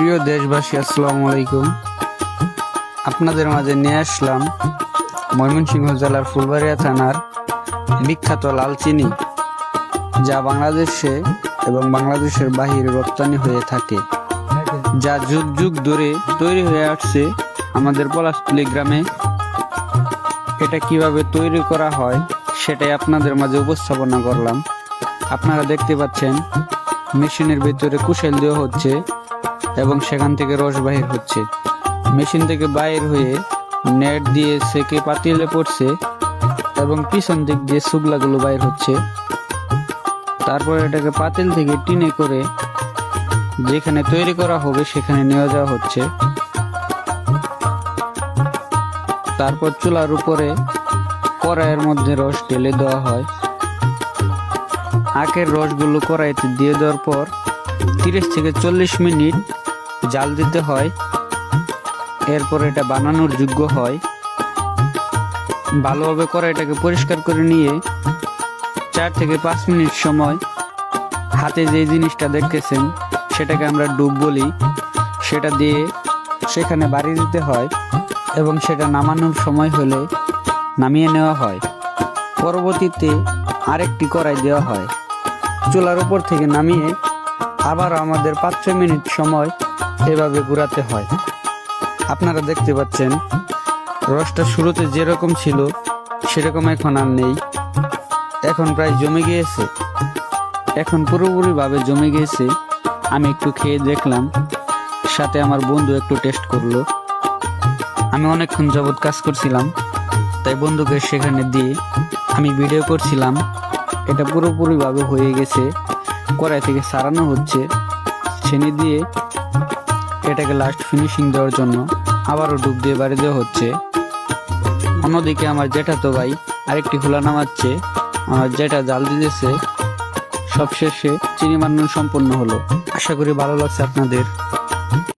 প্রিয় দেশবাসী, আসসালামু আলাইকুম। আপনাদের মাঝে নিয়ে আসলাম ময়মনসিংহ জেলার ফুলবাড়িয়া থানার বিখ্যাত লাল চিনি, যা বাংলাদেশে এবং বাংলাদেশের বাহিরে রপ্তানি হয়ে থাকে, যা যুগ যুগ ধরে তৈরি হয়ে আসছে আমাদের পলাশতলী গ্রামে। এটা কিভাবে তৈরি করা হয় সেটাই আপনাদের মাঝে উপস্থাপনা করলাম। আপনারা দেখতে পাচ্ছেন মেশিনের ভিতরে কুশাল দেওয়া হচ্ছে এবং সেখান থেকে রস বাহির হচ্ছে। মেশিন থেকে বাইর হয়ে নেট দিয়ে সেকে পাতিলে পড়ছে এবং পিছন দিক দিয়ে শুগলাগুলো বাইর হচ্ছে। তারপর এটাকে পাতিল থেকে টিনে করে যেখানে তৈরি করা হবে সেখানে নিয়ে যাওয়া হচ্ছে। তারপর চুলার উপরে কড়াইয়ের মধ্যে রস ঢেলে দেওয়া হয়। আখের রসগুলো কড়াইতে দিয়ে দেওয়ার পর 30 থেকে 40 মিনিট জাল দিতে হয়। এরপর এটা বানানোর যোগ্য হয়। ভালোভাবে কড়াইটাকে পরিষ্কার করে নিয়ে 4 থেকে 5 মিনিট সময় হাতে যে জিনিসটা দেখতেছেন সেটাকে আমরা ডুব বলি, সেটা দিয়ে সেখানে বাড়ি দিতে হয় এবং সেটা নামানোর সময় হলে নামিয়ে নেওয়া হয়। পরবর্তীতে আরেকটি কড়াই দেওয়া হয়। চুলার উপর থেকে নামিয়ে আবার আমাদের 5-6 মিনিট সময় এভাবে ঘোরাতে হয়। আপনারা দেখতে পাচ্ছেন রসটা শুরুতে যেরকম ছিল সেরকম এখন আর নেই, এখন প্রায় জমে গিয়েছে, এখন পুরোপুরিভাবে জমে গিয়েছে। আমি একটু খেয়ে দেখলাম, সাথে আমার বন্ধু একটু টেস্ট করলো। আমি অনেকক্ষণ যাবৎ কাজ করছিলাম, তাই বন্ধুকে সেখানে দিয়ে আমি ভিডিও করছিলাম। এটা পুরোপুরিভাবে হয়ে গেছে। কড়াই থেকে সারানো হচ্ছে ছেনি দিয়ে। এটাকে লাস্ট ফিনিশিং দেওয়ার জন্য আবারও ডুব দিয়ে বাড়ি দেওয়া হচ্ছে। অন্যদিকে আমার জ্যাঠাতো ভাই আরেকটি খোলা নামাচ্ছে, আমার জ্যাঠা জাল দিতেছে। সবশেষে চিনি বানানো সম্পন্ন হলো। আশা করি ভালো লাগছে আপনাদের।